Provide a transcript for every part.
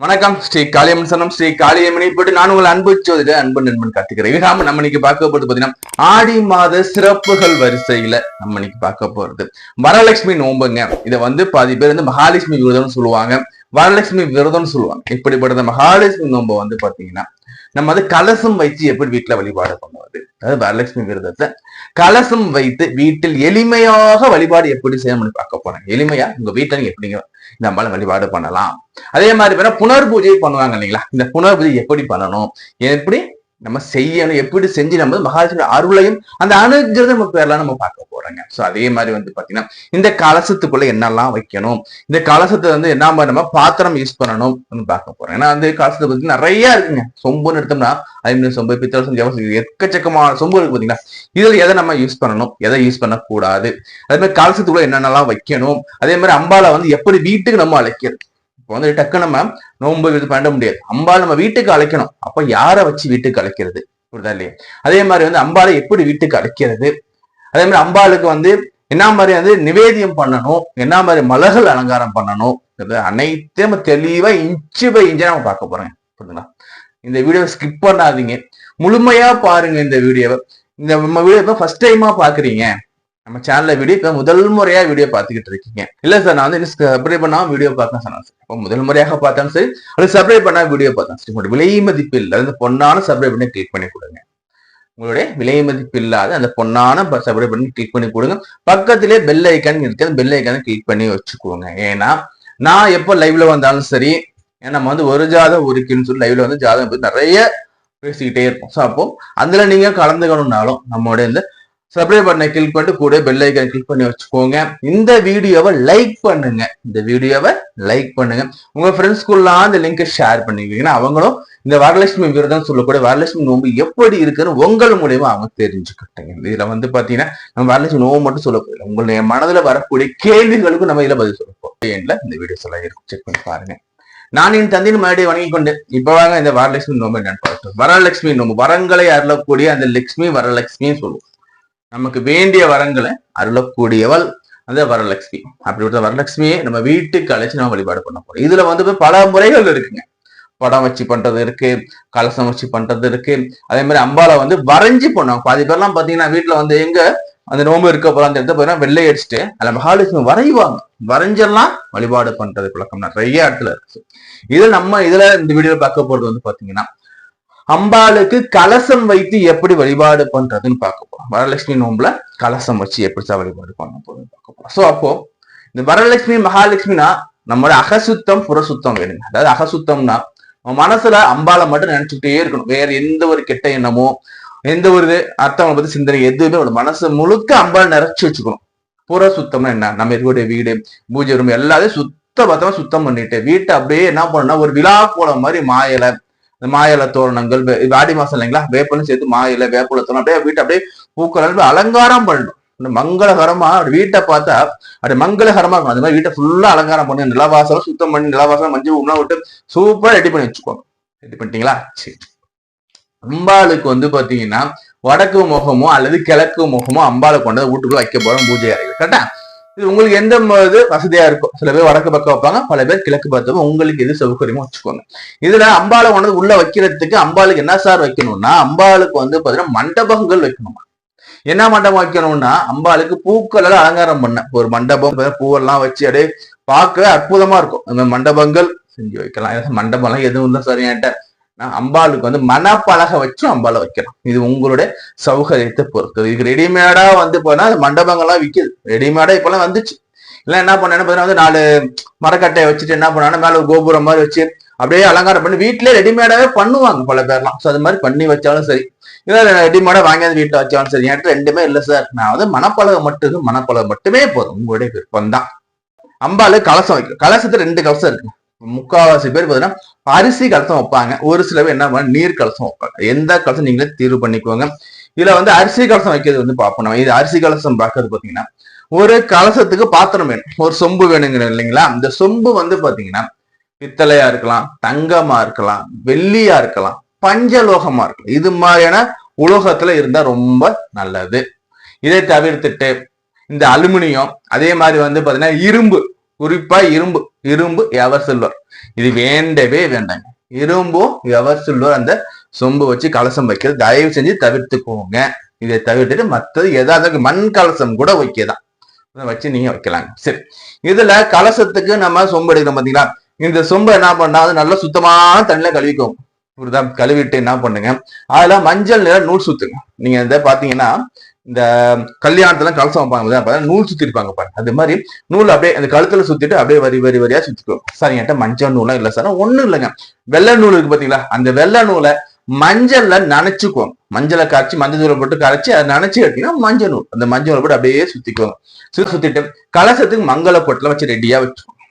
வணக்கம். ஸ்ரீ காளியம்மன் சனம் ஸ்ரீ காளியம்மனை போட்டு நான் உங்களை அன்பு சோதிட அன்பு நண்பன் காத்துக்கிறேன். இதுதான் நம்ம இன்னைக்கு பார்க்க போறது பாத்தீங்கன்னா ஆடி மாத சிறப்புகள் வரிசையில நம்ம இன்னைக்கு பார்க்க போறது வரலட்சுமி நோம்புங்க. இதை பாதி பேர் மகாலட்சுமி விரதம்னு சொல்லுவாங்க, வரலட்சுமி விரதம்னு சொல்லுவாங்க. இப்படிப்பட்ட மகாலட்சுமி நோம்பை பாத்தீங்கன்னா நம்ம கலசம் வைத்து எப்படி வீட்டுல வழிபாடு பண்ணுவது, அதாவது வரலட்சுமி விரதத்தை கலசம் வைத்து வீட்டில் எளிமையாக வழிபாடு எப்படி செய்யணும்னு பார்க்க போறாங்க. எளிமையா உங்க வீட்டுல நீங்க எப்படிங்க நம்மளால வழிபாடு பண்ணலாம். அதே மாதிரி புனர் பூஜை பண்ணுவாங்க இல்லைங்களா, இந்த புனர் பூஜை எப்படி பண்ணணும், எப்படி நம்ம செய்யணும், எப்படி செஞ்சு நம்ம மகாலட்சுமி அருளையும் அந்த அனுகிரகம் நம்ம பேர்லாம் நம்ம பார்க்க போறோங்க. சோ அதே மாதிரி பாத்தீங்கன்னா இந்த கலசத்துக்குள்ள என்னெல்லாம் வைக்கணும், இந்த கலசத்தை என்ன நம்ம பாத்திரம் யூஸ் பண்ணணும் பார்க்க போறோம். ஏன்னா அந்த கலசத்தை பத்தி நிறைய இருக்குங்க. சொம்புன்னு எடுத்தோம்னா ஐம்பது சொம்பு, பித்தளை சொம்பு, எக்கச்சக்கமான சொம்பு இருக்கு பாத்தீங்கன்னா. இதுல எதை நம்ம யூஸ் பண்ணணும், எதை யூஸ் பண்ணக்கூடாது, அதே மாதிரி கலசத்துக்குள்ள என்னென்னலாம் வைக்கணும், அதே மாதிரி அம்பால எப்படி வீட்டுக்கு நம்ம அழைக்கிறது. இப்போ டக்கு நம்ம நோன்பு இது பண்ண முடியாது. அம்பாள் நம்ம வீட்டுக்கு அழைக்கணும், அப்ப யாரை வச்சு வீட்டுக்கு அழைக்கிறது, புரியுதா இல்லையா? அதே மாதிரி அம்பாளை எப்படி வீட்டுக்கு அழைக்கிறது, அதே மாதிரி அம்பாளுக்கு என்ன மாதிரி நிவேதியம் பண்ணணும், என்ன மாதிரி மலர்கள் அலங்காரம் பண்ணணும், அனைத்தையும் தெளிவா இன்ச்சு பை இன்ச்சா நம்ம பார்க்க போறோம். புரியுதுங்களா? இந்த வீடியோவை ஸ்கிப் பண்ணாதீங்க, முழுமையா பாருங்க இந்த வீடியோவை. இந்த நம்ம வீடியோ ஃபர்ஸ்ட் டைமா பாக்குறீங்க, நம்ம சேனல்ல வீடியோ இப்ப முதல் முறையா வீடியோ பார்த்துக்கிட்டு இருக்கீங்க. இல்ல சார் நான் சப்ஸ்கிரைப் பண்ணாம வீடியோ பார்த்தேன் சொன்னா சார், அப்போ முதல் முறையாக பார்த்தாலும் சரி, அது சப்ஸ்கிரைப் பண்ணா வீடியோ பார்த்தேன் சரி, உங்களோட விலை மதிப்பு இல்லை அந்த பொண்ணான சப்ஸ்கிரைப் பண்ணி கிளிக் பண்ணி கொடுங்க. உங்களுடைய விலை மதிப்பு இல்லாத அந்த பொண்ணான சப்ஸ்கிரைப் பண்ணி கிளிக் பண்ணி கொடுங்க. பக்கத்திலே பெல் ஐக்கான் இருக்கு, அந்த பெல் ஐக்கான கிளிக் பண்ணி வச்சுக்கோங்க. ஏன்னா நான் எப்போ லைவ்ல வந்தாலும் சரி, ஏன்னா நம்ம ஒரு ஜாதகம் ஒருக்குன்னு சொல்லி லைவ்ல ஜாதகம் பத்தி நிறைய பேசிக்கிட்டே இருப்போம். ஸோ அப்போ அதுல நீங்க கலந்துக்கணும்னாலும் நம்மளுடைய இந்த சப்ஸ்கிரைப் பண்ண கிளிக் பண்ணிட்டு கூட பெல் ஐக்கான் கிளிக் பண்ணி வச்சுக்கோங்க. இந்த வீடியோவை லைக் பண்ணுங்க, இந்த வீடியோவை லைக் பண்ணுங்க. உங்க ஃப்ரெண்ட்ஸ்குள்ளலாம் இந்த லிங்கை ஷேர் பண்ணிக்கிட்டீங்கன்னா அவங்களும் இந்த வரலட்சுமி விரதம் சொல்லக்கூடிய வரலட்சுமி நோம்பு எப்படி இருக்குன்னு உங்கள் மூலியமா அவங்க தெரிஞ்சுக்கிட்டாங்க. இதுல பாத்தீங்கன்னா நம்ம வரலட்சுமி நோம்பு மட்டும் சொல்ல போயிடல, உங்களுடைய மனதுல வரக்கூடிய கேள்விகளுக்கும் நம்ம இதுல பதில் சொல்ல போறோம். இந்த வீடியோ சொல்ல இருக்கும், செக் பண்ணி பாருங்க. நான் என் தந்தையின் மறுபடியும் வணங்கி கொண்டு இப்ப வாங்க இந்த வரலட்சுமி நோம்பு என்னன்னு பார்த்தோம். வரலட்சுமி நோம்பு வரங்களை அருளக்கூடிய அந்த லட்சுமி வரலட்சுமின்னு சொல்லுவோம். நமக்கு வேண்டிய வரங்களை அருளக்கூடியவள் அந்த வரலட்சுமி. அப்படிப்பட்ட வரலட்சுமியை நம்ம வீட்டுக்கு அழைச்சு நம்ம வழிபாடு பண்ண போறோம். இதுல பல முறைகள் இருக்குங்க. படம் வச்சு பண்றது இருக்கு, கலசம் வச்சு பண்றது இருக்கு, அதே மாதிரி அம்பால வரைஞ்சி பண்ணுவாங்க. பாதி பேர்லாம் பாத்தீங்கன்னா வீட்டுல எங்க அந்த நோம்பு இருக்க போற அந்த இடத்த போய் வெள்ளை அடிச்சுட்டு அதுல மகாலட்சுமி வரைவாங்க, வரைஞ்செல்லாம் வழிபாடு பண்றது பழக்கம் நிறைய இடத்துல இருக்கு. இதுல இந்த வீடியோல பார்க்க போறது பாத்தீங்கன்னா அம்பாளுக்கு கலசம் வைத்து எப்படி வழிபாடு பண்றதுன்னு பார்க்க போறோம். வரலட்சுமி நோம்புல கலசம் வச்சு எப்படி வழிபாடு பண்ண போறதுன்னு பார்க்க போறோம். சோ அப்போ இந்த வரலட்சுமி மகாலட்சுமினா நம்மளோட அகசுத்தம் புறசுத்தம் வேணுங்க. அதாவது அகசுத்தம்னா மனசுல அம்பாளை மட்டும் நினைச்சுக்கிட்டே இருக்கணும், வேற எந்த ஒரு கெட்ட எண்ணமோ எந்த ஒரு அர்த்தங்களை பத்தி சிந்தனை எதுவுமே மனசு முழுக்க அம்பாள் நிறைச்சு வச்சுக்கணும். புற சுத்தம்னா என்ன, நம்ம இருக்கக்கூடிய வீடு பூஜை ரூம் எல்லாத்தையும் பத்தமா சுத்தம் பண்ணிட்டு வீட்டை அப்படியே என்ன பண்ணணும்னா ஒரு விழா கோலம் மாதிரி மாயிலை தோரணங்கள், ஆடி மாசம் இல்லைங்களா, வேப்பலும் சேர்த்து மாயில வேப்பல தோரணம் அப்படியே வீட்டை அப்படியே பூக்கள் அலங்காரம் பண்ணணும். மங்களகரமா வீட்டை பார்த்தா அப்படியே மங்களகரமா இருக்கும். அது மாதிரி வீட்டை ஃபுல்லா அலங்காரம் பண்ணி நிலவாசலம் சுத்தம் பண்ணி நிலவாசலம் மஞ்சள் உணவு விட்டு சூப்பரா ரெடி பண்ணி வச்சுக்கோங்க. ரெடி பண்ணிட்டீங்களா? சரி. அம்பாளுக்கு பாத்தீங்கன்னா வடக்கு முகமோ அல்லது கிழக்கு முகமோ அம்பாளை கொண்டு வீட்டுக்குள்ள வைக்க போறோம் பூஜை அறையில். கரெக்டா? இது உங்களுக்கு எந்த வசதியா இருக்கும். சில பேர் வடக்கு பக்கம் வைப்பாங்க, பல பேர் கிழக்கு பக்கம், உங்களுக்கு எது சௌகரியமோ வச்சுக்கோங்க. இதுல அம்பாளை கொண்டு உள்ள வைக்கிறதுக்கு அம்பாளுக்கு என்ன சார் வைக்கணும்னா அம்பாளுக்கு பாத்தீங்கன்னா மண்டபங்கள் வைக்கணுமா. என்ன மண்டபம் வைக்கணும்னா அம்பாளுக்கு பூக்கள் எல்லாம் அலங்காரம் பண்ண ஒரு மண்டபம், பூவெல்லாம் வச்சு அப்படியே பார்க்கவே அற்புதமா இருக்கும். அந்த மண்டபங்கள் செஞ்சு வைக்கலாம். மண்டபம் எல்லாம் எதுவும் இல்லை சார் என்கிட்ட, அம்பாளுக்கு மனப்பலகை வச்சு அம்பாளை வைக்கலாம். இது உங்களுடைய சௌகரியத்தை பொறுத்து. இதுக்கு ரெடிமேடா போனா மண்டபங்கள்லாம் விற்கிது, ரெடிமேடா இப்பெல்லாம் வந்துச்சு. இல்ல என்ன பண்ணா 4 மரக்கட்டையை வச்சுட்டு என்ன பண்ணா மேல ஒரு கோபுரம் மாதிரி வச்சு அப்படியே அலங்காரம் பண்ணி வீட்டுல ரெடிமேடாவே பண்ணுவாங்க பல பேர்லாம். ஸோ அது மாதிரி பண்ணி வச்சாலும் சரி, இல்ல ரெடிமேடா வாங்கி வீட்டுல வச்சாலும் சரி, என்கிட்ட ரெண்டுமே இல்லை சார், நான் மனப்பலகை மட்டுமே போதும், உங்களுடைய விருப்பம் தான். அம்பாளு கலசம் வைக்கும். கலசத்துல 2 கலசம் இருக்கு. முக்கால்வாசி பேர் பாத்தீங்கன்னா அரிசி கலசம் வைப்பாங்க, ஒரு சில பேர் என்ன நீர் கலசம் வைப்பாங்க. எந்த கலசம் நீங்களே தீர்வு பண்ணிக்கோங்க. இதுல அரிசி கலசம் வைக்கிறது பார்ப்போம். இது அரிசி கலசம் பார்க்கறது பாத்தீங்கன்னா ஒரு கலசத்துக்கு பாத்திரம் வேணும், ஒரு சொம்பு வேணுங்கிற இல்லைங்களா. இந்த சொம்பு பாத்தீங்கன்னா பித்தளையா இருக்கலாம், தங்கமா இருக்கலாம், வெள்ளியா இருக்கலாம், பஞ்சலோகமா இருக்கலாம். இது மாதிரியான உலோகத்துல இருந்தா ரொம்ப நல்லது. இதை தவிர்த்துட்டு இந்த அலுமினியம், அதே மாதிரி பாத்தீங்கன்னா இரும்பு, குறிப்பா இரும்பு, இரும்பு எவர் சில்வர் இது வேண்டவே வேண்டாங்க. இரும்பும் எவர் சில்வர் அந்த சொம்பு வச்சு கலசம் வைக்கிறது தயவு செஞ்சு தவிர்த்துக்கோங்க. இதை தவிர்த்துட்டு மற்றது ஏதாவது மண் கலசம் கூட வைக்கதான் வச்சு நீங்க வைக்கலாங்க. சரி, இதுல கலசத்துக்கு நம்ம சொம்பு எடுக்கிறோம் பாத்தீங்களா, இந்த சொம்பை என்ன பண்ணா அது நல்லா சுத்தமான தண்ணியில கழுவிக்கும். புரியுதா? கழுவிட்டு என்ன பண்ணுங்க, அதுல மஞ்சள் நிற நூல் சுத்துங்க. நீங்க இந்த பாத்தீங்கன்னா இந்த கல்யாணத்துல கலசம் வைப்பாங்க, நூல் சுத்திருப்பாங்க பாருங்க. அது மாதிரி நூல் அப்படியே அந்த கழுத்துல சுத்திட்டு அப்படியே வரி வரி வரியா சுத்திக்குவோம். சார் என்கிட்ட மஞ்சள் நூலாம் இல்ல சார். ஒண்ணும் இல்லைங்க, வெள்ளை நூல் இருக்கு பாத்தீங்களா, அந்த வெள்ளை நூலை மஞ்சள்ல நனைச்சுக்குவோம். மஞ்சளை கரைச்சி மஞ்சள் தூளை போட்டு கரைச்சி அதை நனைச்சு எடுத்தீங்கன்னா மஞ்சள் நூல். அந்த மஞ்சள் நூலை போட்டு அப்படியே சுத்திக்குவோங்க. சுத்திட்டு கலசத்துக்கு மங்கள பொட்டலை வச்சு ரெடியா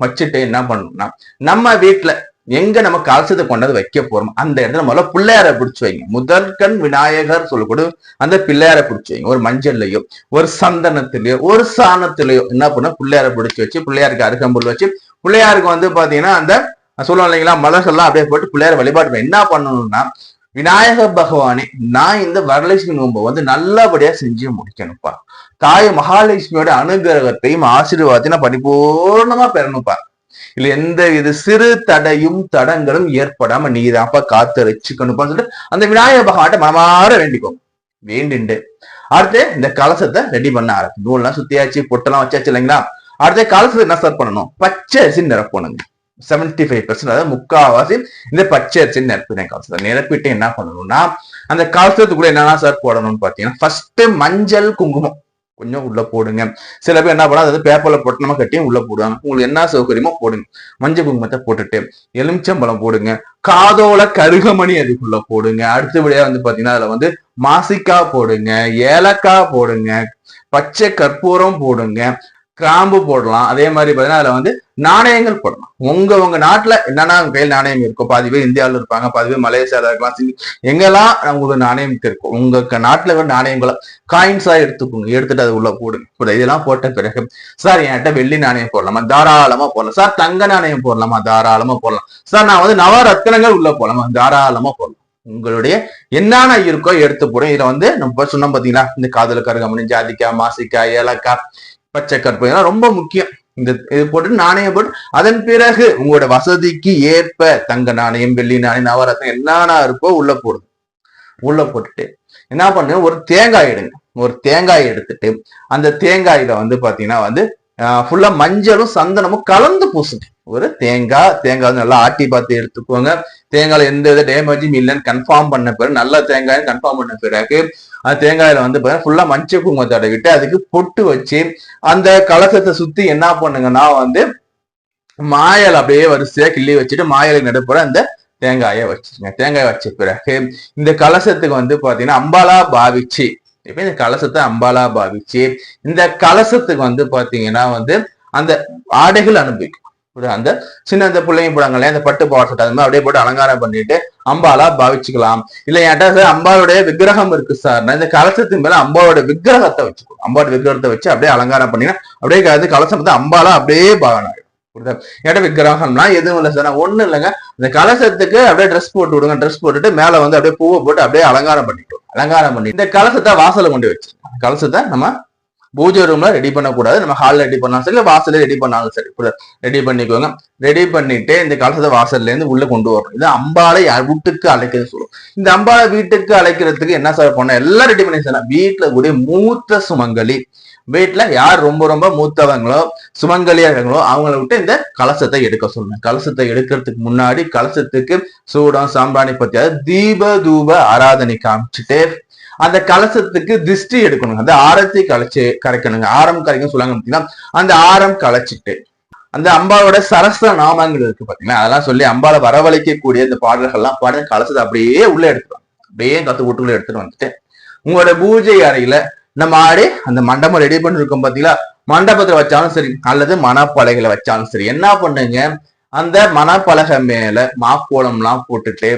வச்சுட்டு என்ன பண்ணணும்னா, நம்ம வீட்டுல எங்க நம்ம கலசத்தை கொண்டாந்து வைக்க போறோம் அந்த இடத்துல முதல்ல பிள்ளையார பிடிச்சு வைங்க. முதற்கண் விநாயகர் சொல்லக்கூட அந்த பிள்ளையார பிடிச்சு வைங்க. ஒரு மஞ்சள்லயோ ஒரு சந்தனத்திலயோ ஒரு சாணத்திலயோ என்ன பண்ண பிள்ளையார பிடிச்சு வச்சு பிள்ளையாருக்கு அருகம்புல் வச்சு பிள்ளையாருக்கு வந்து பாத்தீங்கன்னா அந்த சொல்லுவோம் இல்லைங்களா மலர்கள்லாம் அப்படியே போட்டு பிள்ளையார வழிபாடு என்ன பண்ணணும்னா, விநாயக பகவானே நான் இந்த வரலட்சுமி நோன்பை வந்து நல்லபடியா செஞ்சு முடிக்கணும்ப்பா. தாய் மகாலட்சுமியோட அனுகிரகத்தையும் ஆசீர்வாதத்தையும் பரிபூர்ணமா பெறணும்ப்பா. இல்ல எந்த இது சிறு தடையும் தடங்களும் ஏற்படாம நீதாப்பா காத்து ரசிச்சுக்கணும்னு சொல்லிட்டு அந்த விநாயக பகவான்ட்ட மனமாற வேண்டிக்கோங்க. வேண்டிண்டு அடுத்து இந்த கலசத்தை ரெடி பண்ண ஆரம்பிச்சு. நூல்லாம் சுத்தியாச்சு, பொட்டெல்லாம் வச்சாச்சு இல்லைங்களா. அடுத்த கலசத்தை என்ன சார் பண்ணணும், பச்சை அரிசி நிரப்பணுங்க. 75%, அதாவது முக்காவாசி இந்த பச்சை அரிசி நிரப்பினேன். கலசத்தை நிரப்பிட்டு என்ன பண்ணணும்னா, அந்த கலசத்துக்குள்ள என்னன்னா சார் போடணும்னு பாத்தீங்கன்னா, ஃபர்ஸ்ட் மஞ்சள் குங்குமம் கொஞ்சம் உள்ள போடுங்க. சில பேர் என்ன பண்ணா அதாவது பேப்பர்ல பொட்டணமா கட்டியும் உள்ள போடுவாங்க. உங்களுக்கு என்ன சௌகரியமோ போடுங்க. மஞ்சள் குங்குமத்தை போட்டுட்டு எலுமிச்சம்பழம் போடுங்க. காதோல கருகமணி அதுக்குள்ள போடுங்க. அடுத்தபடியா வந்து பாத்தீங்கன்னா அதுல வந்து மாசிக்காய் போடுங்க, ஏலக்காய் போடுங்க, பச்சை கற்பூரம் போடுங்க, கிராம்பு போடலாம். அதே மாதிரி பாத்தீங்கன்னா அதுல வந்து நாணயங்கள் போடலாம். உங்க நாட்டுல என்னன்னா கையில் நாணயம் இருக்கும். பாதி பேர் இந்தியாவில இருப்பாங்க, பாதி பேர் மலேசியால இருக்கலாம், எங்கெல்லாம் உங்களுக்கு நாணயம் இருக்கும் உங்க நாட்டுல ஒரு நாணயங்களை காயின்ஸா எடுத்துக்கோங்க. எடுத்துட்டு அது உள்ள போடுங்க. இதெல்லாம் போட்ட பிறகு சார் என்கிட்ட வெள்ளி நாணயம் போடலாமா, தாராளமா போடலாம். சார் தங்க நாணயம் போடலாமா, தாராளமா போடலாம். சார் நான் வந்து நவரத்தினங்கள் உள்ள போடலாமா, தாராளமா போடலாம். உங்களுடைய என்னென்ன இருக்கோ எடுத்து போடும். இதுல வந்து நம்ம சொன்னோம் பாத்தீங்களா, இந்த காதல கருகமணி, ஜாதிக்காய், மாசிக்காய், ஏலக்காய், பச்சை கற்பூரம் இதெல்லாம் ரொம்ப முக்கியம். இந்த இது போட்டு நாணயம் போட்டு அதன் பிறகு உங்களோட வசதிக்கு ஏற்ப தங்க நாணயம், வெள்ளி நாணயம், நவரத்னம் என்னென்ன இருக்கோ உள்ள போடுது. உள்ள போட்டுட்டு என்ன பண்ணுங்க, ஒரு தேங்காய் எடுங்க. ஒரு தேங்காய் எடுத்துட்டு அந்த தேங்காயில வந்து பாத்தீங்கன்னா வந்து ஃபுல்லா மஞ்சளும் சந்தனமும் கலந்து பூசுங்க. ஒரு தேங்காய் வந்து நல்லா ஆட்டி பார்த்து எடுத்துக்கோங்க. தேங்காயில எந்த வித டேமேஜும் இல்லைன்னு கன்ஃபார்ம் பண்ண பிறகு, நல்ல தேங்காய் கன்ஃபார்ம் பண்ண பிறகு அந்த தேங்காயில வந்து ஃபுல்லா மஞ்சள் குங்குமத்தை தடவிட்டு அதுக்கு பொட்டு வச்சு அந்த கலசத்தை சுத்தி என்ன பண்ணுங்கன்னா வந்து மாயல் அப்படியே வரிசையா கிள்ளி வச்சுட்டு மாயலுக்கு நடுப்புற அந்த தேங்காயை வச்சுருங்க. தேங்காய் வச்ச பிறகு இந்த கலசத்துக்கு வந்து பாத்தீங்கன்னா அம்பாலா பாவிச்சு, இப்ப இந்த கலசத்தை அம்பாலா பாவிச்சு இந்த கலசத்துக்கு வந்து பாத்தீங்கன்னா வந்து அந்த ஆடைகள் அனுபவிக்கும். அந்த சின்ன அந்த பிள்ளைங்க போடாங்களே அந்த பட்டு பாவாடை சட்டை அது மாதிரி அப்படியே போட்டு அலங்காரம் பண்ணிட்டு அம்பாலா பாவிச்சுக்கலாம். இல்ல என்கிட்ட சார் அம்பாளுடைய விக்கிரகம் இருக்கு சார், நான் இந்த கலசத்துக்கு மேல அம்பாவோட விக்கிரகத்தை வச்சுக்கோ. அம்பாவோட விக்கிரகத்தை வச்சு அப்படியே அலங்காரம் பண்ணினா அப்படியே கலசம் வந்து அம்பாலா அப்படியே பாவனை ஆயிடும். என்கிட்ட விக்கிரகம்னா எதுவும் இல்லை சார், ஒண்ணு இல்லைங்க, இந்த கலசத்துக்கு அப்படியே ட்ரெஸ் போட்டு விடுங்க. ட்ரெஸ் போட்டுட்டு மேல வந்து அப்படியே பூவை போட்டு அப்படியே அலங்காரம் பண்ணிட்டோம். அலங்காரம் பண்ணி இந்த கலசத்தை வாசலை கொண்டு வச்சு, கலசத்தை நம்ம பூஜை ரூம்ல ரெடி பண்ணக்கூடாது, நம்ம ஹால்ல ரெடி பண்ணாலும் சரி, வாசல்ல ரெடி பண்ணாலும் சரி, ரெடி பண்ணிக்கோங்க. ரெடி பண்ணிட்டு இந்த கலசத்தை வாசல்ல இருந்து உள்ள கொண்டு வரணும். இது அம்பாலை வீட்டுக்கு அழைக்கிறது சொல்லுவோம். இந்த அம்பாலை வீட்டுக்கு அழைக்கிறதுக்கு என்ன சார் பண்ண, எல்லாம் ரெடி பண்ணி சார். வீட்டுல கூடிய மூத்த சுமங்கலி, வீட்டுல யார் ரொம்ப ரொம்ப மூத்தவங்களோ சுமங்கலியா இருக்காங்களோ அவங்கள விட்டு இந்த கலசத்தை எடுக்க சொல்லுங்க. கலசத்தை எடுக்கிறதுக்கு முன்னாடி கலசத்துக்கு சூடம் சாம்பிராணி பத்தியாவது தீப தூப ஆராதனை காமிச்சுட்டு அந்த கலசத்துக்கு திருஷ்டி எடுக்கணுங்க. அந்த ஆரத்தி கரைக்கணுங்க. ஆரம் கரைக்கும் சொல்லுவாங்க பார்த்தீங்கன்னா, அந்த ஆரம் களைச்சிட்டு அந்த அம்பாவோட சரஸ்வர நாமங்கள் இருக்கு பாத்தீங்கன்னா, அதெல்லாம் சொல்லி அம்பாவை வரவழைக்கக்கூடிய இந்த பாடல்கள்லாம் பாட கலசத்தை அப்படியே உள்ள எடுத்துருவாங்க. அப்படியே கத்து வீட்டுக்குள்ள எடுத்துட்டு வந்துட்டு உங்களோட பூஜை அறையில நம்ம ஆடி அந்த மண்டபம் ரெடி பண்ணிருக்கோம் பாத்தீங்களா, மண்டபத்துல வச்சாலும் சரி அல்லது மணப்பலகைகளை வச்சாலும் சரி, என்ன பண்ணுங்க, அந்த மணப்பலகை மேல மாக்கோளம் எல்லாம் போட்டுட்டு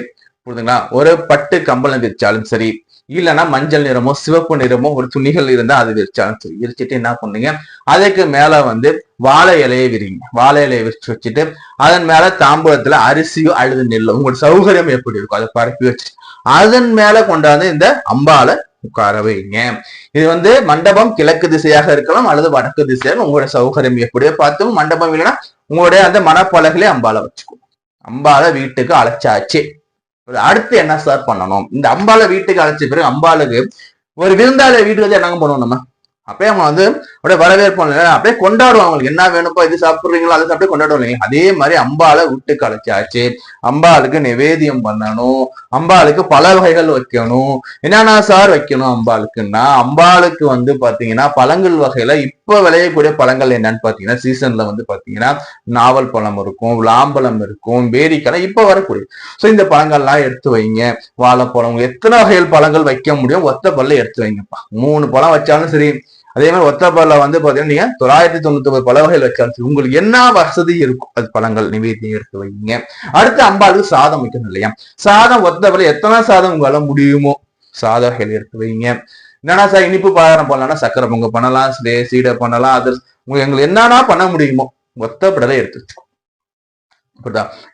புரியுதுங்களா, ஒரு பட்டு கம்பளம் விரிச்சாலும் சரி, இல்லைன்னா மஞ்சள் நிறமோ சிவப்பு நிறமோ ஒரு துணிகள் இருந்தா அது விரிச்சாலும் சரி, விரிச்சிட்டு என்ன பண்ணுங்க, அதுக்கு மேல வந்து வாழை இலையை விரிங்க. வாழை இலையை விரிச்சு வச்சுட்டு அதன் மேல தாம்பூலத்துல அரிசியோ அல்லது நெல்லோ உங்களோட சௌகரியம் எப்படி இருக்கும் அதை பரப்பி வச்சு அதன் மேல கொண்டாந்து இந்த அம்பால உட்கார வைங்க. இது வந்து மண்டபம் கிழக்கு திசையாக இருக்கலாம் அல்லது வடக்கு திசையாக உங்களுடைய சௌகரியம் எப்படியோ பார்த்து, மண்டபம் இல்லைன்னா உங்களுடைய அந்த மனப்பலகிலே அம்பாலை வச்சுக்கணும். அம்பாலை வீட்டுக்கு அழைச்சாச்சு. அடுத்து என்ன சார் பண்ணணும்? இந்த அம்பாலை வீட்டுக்கு அழைச்ச பிறகு அம்பாளுக்கு ஒரு விருந்தாளிய வீட்டுக்கு வந்து என்னங்க பண்ணுவோம் நம்ம? அப்படியே அவங்க வந்து அப்படியே வரவேற்பு அப்படியே கொண்டாடுவாங்க. அவங்களுக்கு என்ன வேணுப்போ இது சாப்பிடுறீங்களோ அதை சாப்பிட்டு கொண்டாடுவோம் இல்லைங்களா? அதே மாதிரி அம்பாலை வீட்டுக்கு அழைச்சாச்சு. அம்பாளுக்கு நிவேதியம் பண்ணணும், அம்பாளுக்கு பல வகைகள் வைக்கணும். என்னன்னா சார் வைக்கணும் அம்பாளுக்குன்னா, அம்பாளுக்கு வந்து பாத்தீங்கன்னா பழங்கள் வகையில இப்ப விளையக்கூடிய பழங்கள் என்னன்னு பாத்தீங்கன்னா, சீசன்ல வந்து பாத்தீங்கன்னா நாவல் பழம் இருக்கும், விளாம்பழம் இருக்கும், பேரிக்காய் இப்ப வரக்கூடிய. சோ இந்த பழங்கள்லாம் எடுத்து வைங்க. வாழைப்பழம் எத்தனை வகைகள் பழங்கள் வைக்க முடியும் ஒத்த பல்ல எடுத்து வைங்கப்பா. 3 பழம் வச்சாலும் சரி. அதே மாதிரி ஒத்தப்பல்ல வந்து பாத்தீங்கன்னா நீங்க 999 பல வகைகள் வச்சாலும் உங்களுக்கு என்ன வசதி இருக்கும் அது பழங்கள் நிவேதியம் எடுத்து வைங்க. அடுத்து அம்பாளுக்கு சாதம் வைக்கணும் இல்லையா? சாதம் ஒத்தப்பல்ல எத்தனை சாதம் உங்களால முடியுமோ சாத வகைகள் எடுத்து வைங்க. என்னன்னா சார் இனிப்பு பலகாரம் பண்ணலாம்னா சக்கரை பொங்கல் பண்ணலாம், சீடை பண்ணலாம், அது உங்களுக்கு என்னன்னா பண்ண முடியுமோ ஒத்தப்படலை எடுத்து வச்சுக்கோ.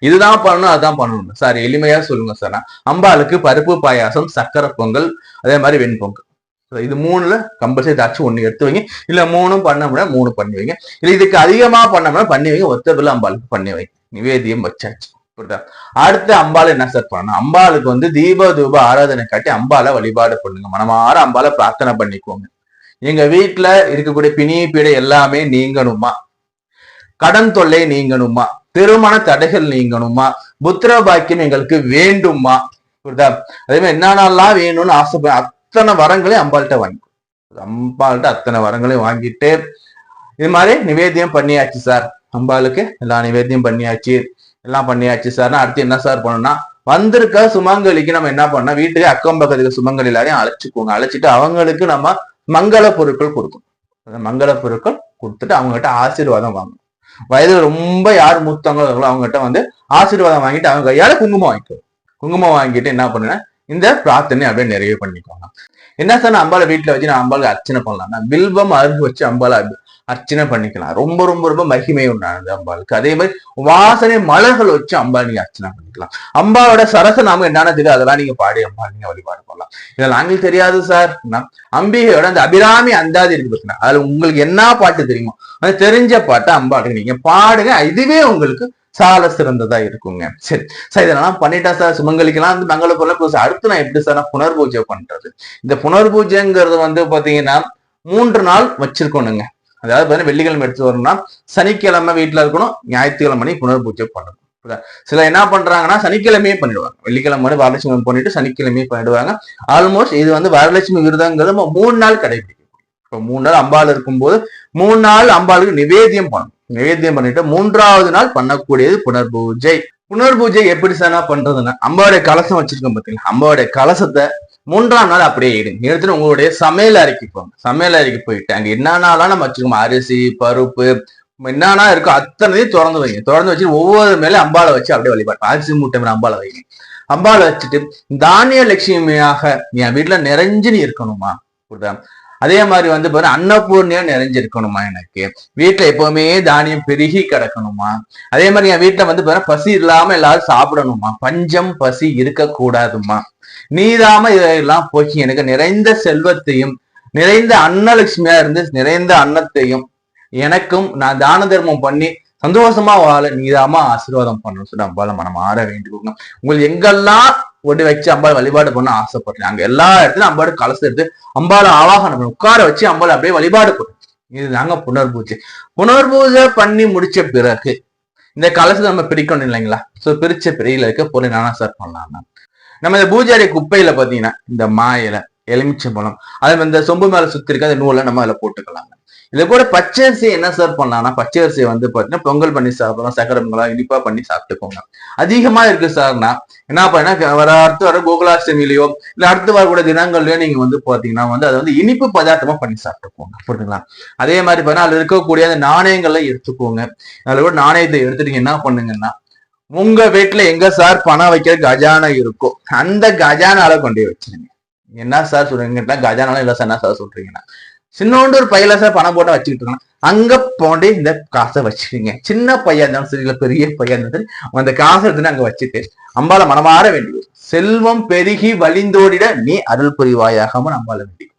இதுதான் பண்ணணும் அதுதான் பண்ணணும் சார் எளிமையா சொல்லுங்க சார். அம்பாளுக்கு பருப்பு பாயாசம், சக்கரை பொங்கல், அதே மாதிரி வெண்பொங்கல். இது 3ல கம்பல்சரி ஏதாச்சும் 1 எடுத்து வைங்க. இல்ல 3 பண்ண முடியாது 3 பண்ணி வைங்க. இல்ல இதுக்கு அதிகமா பண்ண முடியாது பண்ணி வைங்க. ஒத்தபில்ல அம்பாளுக்கு பண்ணி வைங்க. நிவேதியம் வச்சாச்சு. புரியுதா? அடுத்து அம்பாள் என்ன சார் பண்ணணும்? அம்பாளுக்கு வந்து தீப தூப ஆராதனை காட்டி அம்பாளை வழிபாடு பண்ணுங்க. மனமாற அம்பாளை பிரார்த்தனை பண்ணிக்கோங்க. எங்க வீட்டுல இருக்கக்கூடிய பிணி பீடை எல்லாமே நீங்கணுமா, கடன் தொல்லை நீங்கணுமா, திருமண தடைகள் நீங்கணுமா, புத்திர பாக்கியம் எங்களுக்கு வேண்டுமா. புரியுதா? அதே மாதிரி என்னென்னலாம் வேணும்னு ஆசைப்பட அத்தனை வரங்களையும் அம்பாள்கிட்ட வாங்கிக்கும். அம்பாள்கிட்ட அத்தனை வரங்களையும் வாங்கிட்டு இது மாதிரி நிவேதியம் பண்ணியாச்சு சார், அம்பாளுக்கு எல்லா நிவேதியம் பண்ணியாச்சு, எல்லாம் பண்ணியாச்சு சார்னா அடுத்து என்ன சார் பண்ணணும்னா வந்திருக்க சுமங்கலிக்கு நம்ம என்ன பண்ணோம், வீட்டுக்கு அக்கம் பக்கத்துக்கு சுமங்கலி எல்லாரையும் அழைச்சிக்கோங்க. அழைச்சிட்டு அவங்களுக்கு நம்ம மங்கள பொருட்கள் கொடுக்கணும். மங்கள பொருட்கள் கொடுத்துட்டு அவங்ககிட்ட ஆசீர்வாதம் வாங்கணும். வயது ரொம்ப யார் மூத்தவங்களோ அவங்ககிட்ட வந்து ஆசீர்வாதம் வாங்கிட்டு அவங்க கையால குங்குமம் வாங்கிக்கணும். குங்குமம் வாங்கிட்டு என்ன பண்ணுன்னா இந்த பிரார்த்தனை அப்படியே நிறைவு பண்ணிக்கோங்க. என்ன சார் அம்பாளை வீட்டுல வச்சு நான் அம்பாளுக்கு அர்ச்சனை பண்ணலாம்னா வில்வம் அருகு வச்சு அம்பாளை அர்ச்சனை பண்ணிக்கலாம். ரொம்ப ரொம்ப ரொம்ப மகிமை உண்டானது அம்பாளுக்கு. அதே மாதிரி வாசனை மலர்கள் வச்சு அம்பாள் நீங்க அர்ச்சனை பண்ணிக்கலாம். அம்பாவோட சரச நாம என்னன்னு தெரியும் அதெல்லாம் நீங்க பாடி அம்பாள் நீங்க வழிபாடு பண்ணலாம். இதெல்லாம் நாங்களுக்கு தெரியாது சார். அம்பிகையோட அந்த அபிராமி அந்தாதி இருக்கு பார்த்தீங்கன்னா அதுல உங்களுக்கு என்ன பாட்டு தெரியுமோ அது தெரிஞ்ச பாட்டை அம்பாளுக்கு நீங்க பாடுங்க. இதுவே உங்களுக்கு சால சிறந்ததா இருக்குங்க. சரி சார் இதெல்லாம் பண்ணிட்டா சார் சுமங்கலிக்கெல்லாம் வந்து மங்கள பொருள் அடுத்து நான் எப்படி சார் நான் புனர்பூஜை பண்றது? இந்த புனர்பூஜைங்கிறது வந்து பாத்தீங்கன்னா 3 நாள் வச்சிருக்கணுங்க. அதாவது பாத்தீங்கன்னா வெள்ளிக்கிழமை எடுத்து வரணும்னா சனிக்கிழமை வீட்டுல இருக்கணும், ஞாயிற்றுக்கிழமை புனர்பூஜை பண்ணணும். சில என்ன பண்றாங்கன்னா சனிக்கிழமையே பண்ணிடுவாங்க. வெள்ளிக்கிழமை வரலட்சுமி பண்ணிட்டு சனிக்கிழமையே பண்ணிடுவாங்க. ஆல்மோஸ்ட் இது வந்து வரலட்சுமி விரதங்கிறது 3 நாள் கடைபிடிக்கும். இப்போ 3 நாள் அம்பாள் இருக்கும்போது 3 நாள் அம்பாளுக்கு நிவேதியம் பண்ணணும். நிவேத்தியம் பண்ணிட்டு 3வது நாள் பண்ணக்கூடியது புனர்பூஜை. புனர்பூஜை எப்படி சார் பண்றதுன்னா அம்பாவுடைய கலசம் வச்சிருக்கோம் பார்த்தீங்களா, அம்பாவுடைய கலசத்தை 3ஆம் நாள் அப்படியே எடுத்துட்டு உங்களுடைய சமையல் அறைக்கு போங்க. சமையல் அறைக்கு போயிட்டு அங்க என்னன்னாலாம் நம்ம வச்சிருக்கோம் அரிசி பருப்பு என்னன்னா இருக்கோ அத்தனையும் திறந்து வைங்க. திறந்து வச்சு ஒவ்வொரு மேலே அம்பாளை வச்சு அப்படியே வழிபாடு. அரிசி மூட்டை மேல அம்பாளை வைங்க. அம்பாளை வச்சுட்டு தானிய லட்சுமியாக என் வீட்டுல நிறைஞ்சு நீ இருக்கணுமா. புரியுதா? அதே மாதிரி வந்து பாருங்க அன்னபூர்ணியா நிறைஞ்சிருக்கணுமா, எனக்கு வீட்டுல எப்பவுமே தானியம் பெருகி கிடக்கணுமா. அதே மாதிரி என் வீட்டுல வந்து பாருங்க பசி இல்லாம எல்லாரும் சாப்பிடணுமா, பஞ்சம் பசி இருக்க கூடாதுமா. நீதாம இதெல்லாம் போக்கி எனக்கு நிறைந்த செல்வத்தையும் நிறைந்த அன்னலட்சுமியா இருந்து நிறைந்த அன்னத்தையும் எனக்கும் நான் தான தர்மம் பண்ணி சந்தோஷமா வாழ நீதாமா ஆசீர்வாதம் பண்ணணும் சொல்லி அம்பாளை மனம் ஆற வேண்டிக்கோங்க. உங்களுக்கு எங்கெல்லாம் ஒட்டி வச்சு அம்பாள் வழிபாடு பண்ண ஆசைப்படுறேன் அங்க எல்லா இடத்துலயும் அம்பாடு கலசம் எடுத்து அம்பாளை ஆவாகனம் உட்கார வச்சு அம்பாளை அப்படியே வழிபாடு பண்ணும். இதுதாங்க புனர்பூஜை. புனர்பூஜை பண்ணி முடிச்ச பிறகு இந்த கலசத்தை நம்ம பிரிக்கணும் இல்லைங்களா? சோ பிரிச்ச பிரியில இருக்க பொருள் நானா சார் பண்ணலாம்னா நம்ம இந்த பூஜை குப்பையில பாத்தீங்கன்னா இந்த மாயில எலுமிச்சம்பழம் அது இந்த சொம்பு மேல சுத்தி இருக்க அந்த நூலை நம்ம அதில் போட்டுக்கலாங்க. இதை கூட பச்சரிசி என்ன சார் பண்ணலாம்னா பச்சரிசியை வந்து பாத்தீங்கன்னா பொங்கல் பண்ணி சாப்பிடலாம், சக்கரை பொங்கலாம் இனிப்பா பண்ணி சாப்பிட்டுக்கோங்க. அதிகமா இருக்கு சார்னா என்ன பண்ணா அடுத்து வர கோகுலாஷ்டமிலையோ இல்ல அடுத்து வரக்கூடிய தினங்கள்லயோ நீங்க வந்து பாத்தீங்கன்னா வந்து அதை வந்து இனிப்பு பதார்த்தமா பண்ணி சாப்பிட்டுக்கோங்க. புரியுதுங்களா? அதே மாதிரி பார்த்தா அதுல இருக்கக்கூடிய அந்த நாணயங்களை எடுத்துக்கோங்க. அதுல கூட நாணயத்தை எடுத்துட்டு என்ன பண்ணுங்கன்னா உங்க வீட்டுல எங்க சார் பணம் வைக்கிற கஜானா இருக்கோ அந்த கஜானால கொண்டு வச்சிருங்க. என்ன சார் சொல்றீங்கன்னா கஜானால இல்ல சார் என்ன சார் சொல்றீங்கன்னா சின்னோண்டு ஒரு பையில சார் பணம் போட்டு வச்சுக்கிட்டு இருக்காங்க அங்க போண்டே இந்த காசை வச்சுக்கீங்க. சின்ன பையன் இருந்தாலும் சரி இல்ல பெரிய பையன் இருந்தாலும் சரி அந்த காசை எடுத்துன்னு அங்க வச்சுட்டு அம்பால மனமாற வேண்டியது. செல்வம் பெருகி வழிந்தோடிட நீ அருள் புரிவாயாகாம அம்பால வேண்டிக்கும்.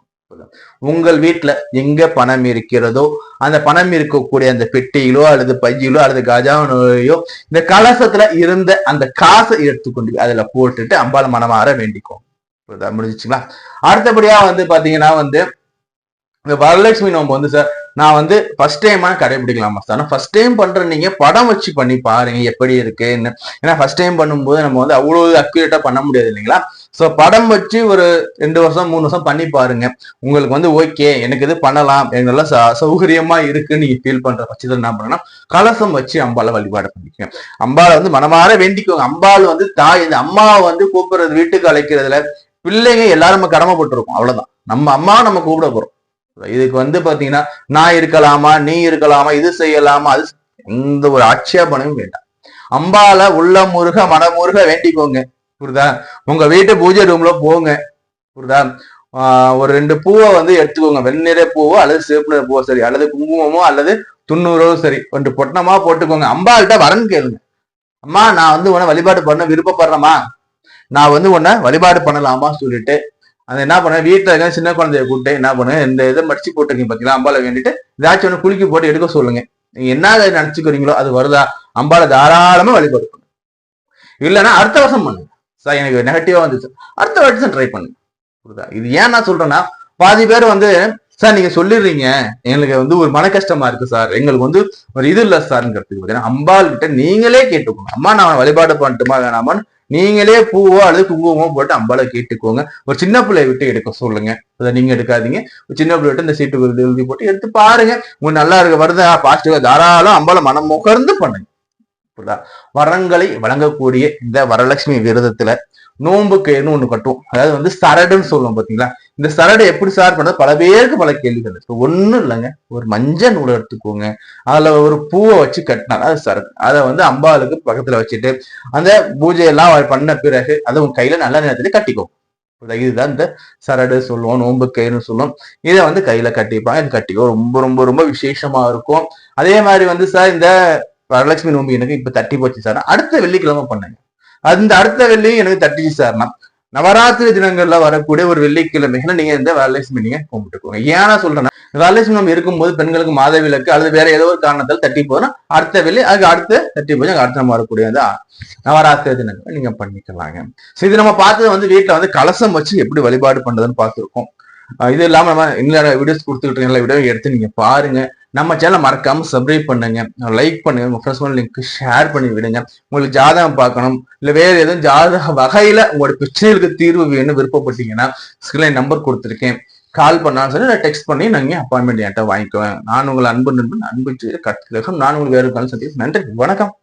உங்கள் வீட்டுல எங்க பணம் இருக்கிறதோ அந்த பணம் இருக்கக்கூடிய அந்த பெட்டியிலோ அல்லது பையிலோ அல்லது கஜானோயோ இந்த கலசத்துல இருந்த அந்த காசை எடுத்துக்கொண்டு அதுல போட்டுட்டு அம்பால மனமாற வேண்டிக்கும். முடிஞ்சிச்சுங்களா? அடுத்தபடியா பாத்தீங்கன்னா இந்த வரலட்சுமி நோம்பு சார் நான் ஃபர்ஸ்ட் டைமா கடைபிடிக்கலாமா சார்? ஃபர்ஸ்ட் டைம் பண்ற நீங்க படம் வச்சு பண்ணி பாருங்க எப்படி இருக்குன்னு. ஏன்னா ஃபர்ஸ்ட் டைம் பண்ணும்போது நம்ம அவ்வளவு அக்யூரேட்டா பண்ண முடியாது இல்லைங்களா? ஸோ படம் வச்சு ஒரு 2 வருஷம் 3 வருஷம் பண்ணி பாருங்க. உங்களுக்கு ஓகே எனக்கு இது பண்ணலாம், எனக்கு நல்லா சௌகரியமா இருக்குன்னு நீங்க ஃபீல் பண்ற பட்சத்தில் என்ன பண்ணணும், கலசம் வச்சு அம்பால வழிபாடு பண்ணிக்கோங்க. அம்பால மனமாற வேண்டிக்குவாங்க. அம்பாள் தாய் இந்த அம்மாவை கூப்பிடுறது வீட்டுக்கு அழைக்கிறதுல பிள்ளைங்க எல்லாரும் நம்ம கடமைப்பட்டிருக்கோம். அவ்வளவுதான். நம்ம அம்மா நம்ம கூப்பிட போறோம். இதுக்கு பாத்தீங்கன்னா நான் இருக்கலாமா, நீ இருக்கலாமா, இது செய்யலாமா, அது எந்த ஒரு ஆட்சேபனையும் வேண்டாம். அம்பால உள்ள முருக மனமுருக வேண்டிக்கோங்க. புரியுதா? உங்க வீட்டு பூஜை ரூம்ல போங்க. புரியுதா? ஒரு 2 பூவை எடுத்துக்கோங்க. வெண்ணிற பூவோ அல்லது சிவப்பு நிற பூவோ சரி, அல்லது குங்குமமோ அல்லது துண்ணூறோ சரி, 2 பொட்டணமா போட்டுக்கோங்க. அம்பாள்கிட்ட வரன்னு கேளுங்க. அம்மா நான் உன்னை வழிபாடு பண்ண விருப்பப்படுறேம்மா, நான் உன்னை வழிபாடு பண்ணலாமா சொல்லிட்டு அது என்ன பண்ண வீட்டுல இருக்க சின்ன குழந்தைய கூப்பிட்டு என்ன பண்ணுங்க, இந்த இதை மடிச்சு போட்டுருக்கீங்க பாத்தீங்களா, அம்பால வேண்டிட்டு ஏதாச்சும் ஒன்று குலுக்கி போட்டு எடுக்க சொல்லுங்க. நீங்க என்ன நினைச்சுக்கிறீங்களோ அது வருதா அம்பால தாராளமா வழிபாடு பண்ணுங்க. இல்லைன்னா அடுத்த வருஷம் பண்ணுங்க. சார் எனக்கு நெகட்டிவா வந்துச்சு, அடுத்த வருஷம் ட்ரை பண்ணுங்க. புரியுதா? இது ஏன் நான் சொல்றேன்னா பாதி பேர் சார் நீங்க சொல்லிடுறீங்க எங்களுக்கு ஒரு மன கஷ்டமா இருக்கு சார், எங்களுக்கு ஒரு இது இல்ல சார்ங்கிறதுக்கு பாத்தீங்கன்னா அம்பாள் கிட்ட நீங்களே கேட்டுக்கோங்க. அம்மா நான் வழிபாடு பண்ணட்டுமா வேணாமான்னு நீங்களே பூவோ அல்லது குங்குமோ போட்டு அம்பால கேட்டுக்கோங்க. ஒரு சின்ன பிள்ளைய விட்டு எடுக்க சொல்லுங்க. அதை நீங்க எடுக்காதீங்க. ஒரு சின்ன பிள்ளை விட்டு இந்த சீட்டு எழுதி போட்டு எடுத்து பாருங்க. உங்களுக்கு நல்லா இருக்க வருதா பாசிட்டிவா தாராளம் அம்பால மனம் முகர்ந்து பண்ணுங்க. வரங்களை வழங்கக்கூடிய இந்த வரலட்சுமி விரதத்துல நோன்பு கயிறுன்னு ஒண்ணு கட்டுவோம். அதாவது சரடுன்னு சொல்லுவோம் பாத்தீங்களா. இந்த சரடை எப்படி சார் பண்றது, பல பேருக்கு பல கேள்விகள் இருக்கு. ஒண்ணும் இல்லைங்க, ஒரு மஞ்சள் நூலை எடுத்துக்கோங்க, அதுல ஒரு பூவை வச்சு கட்டினா அது சரடு. அதை அம்பாளுக்கு பக்கத்துல வச்சுட்டு அந்த பூஜையெல்லாம் பண்ண பிறகு அதை உங்க கையில நல்ல நேரத்துல கட்டிக்கோ. இதுதான் இந்த சரடு சொல்லுவோம், நோன்பு கயிறுன்னு சொல்லுவோம். இதை கையில கட்டிப்பாங்க. இது கட்டிக்கோ, ரொம்ப ரொம்ப ரொம்ப விசேஷமா இருக்கும். அதே மாதிரி சார் இந்த வரலட்சுமி நோம்பு எனக்கு இப்ப தட்டி போச்சு சார், அடுத்த வெள்ளிக்கிழமை பண்ணுங்க. அந்த அடுத்த வெள்ளியும் எனக்கு தட்டிச்சு சார்னா நவராத்திரி தினங்கள்ல வரக்கூடிய ஒரு வெள்ளிக்கிழமைகளை நீங்க இந்த வரலட்சுமி நீங்க கும்பிட்டுக்கோங்க. ஏன்னா சொல்றேன்னா வரலட்சுமி நோம்பு இருக்கும்போது பெண்களுக்கு மாதவிலக்கு அல்லது வேற ஏதோ ஒரு காரணத்தால் தட்டி போதுன்னா அடுத்த வெள்ளி அதுக்கு அடுத்து தட்டி போது அடுத்த நம்ம வரக்கூடிய நவராத்திரி தினங்களை நீங்க பண்ணிக்கலாங்க. இது நம்ம பார்த்தது வீட்டுல கலசம் வச்சு எப்படி வழிபாடு பண்றதுன்னு பார்த்துருக்கோம். இது இல்லாம நம்ம இன்னொரு வீடியோஸ் கொடுத்துக்கிட்டு எல்லா வீடியோ எடுத்து நீங்க பாருங்க. நம்ம சேனலை மறக்காம சப்ஸ்கிரைப் பண்ணுங்க, லைக் பண்ணுங்க, உங்க ஃப்ரெண்ட்ஸ் லிங்க் ஷேர் பண்ணி விடுங்க. உங்களுக்கு ஜாதகம் பார்க்கணும் இல்ல வேற எதுவும் ஜாதக வகையில உங்களோட பிரச்சனைகளுக்கு தீர்வு வேணும் விருப்பப்பட்டீங்கன்னா ஸ்கிரீன்ல நம்பர் கொடுத்துருக்கேன், கால் பண்ணாலும் சரி நான் டெக்ஸ்ட் பண்ணி நாங்க அப்பாயின்மெண்ட் என்கிட்ட வாங்கிக்குவேன். நான் உங்களை அன்பு நண்பன் அன்பு கற்றுக்கிறேன். நான் உங்களுக்கு வேறு சந்திப்பு. நன்றி, வணக்கம்.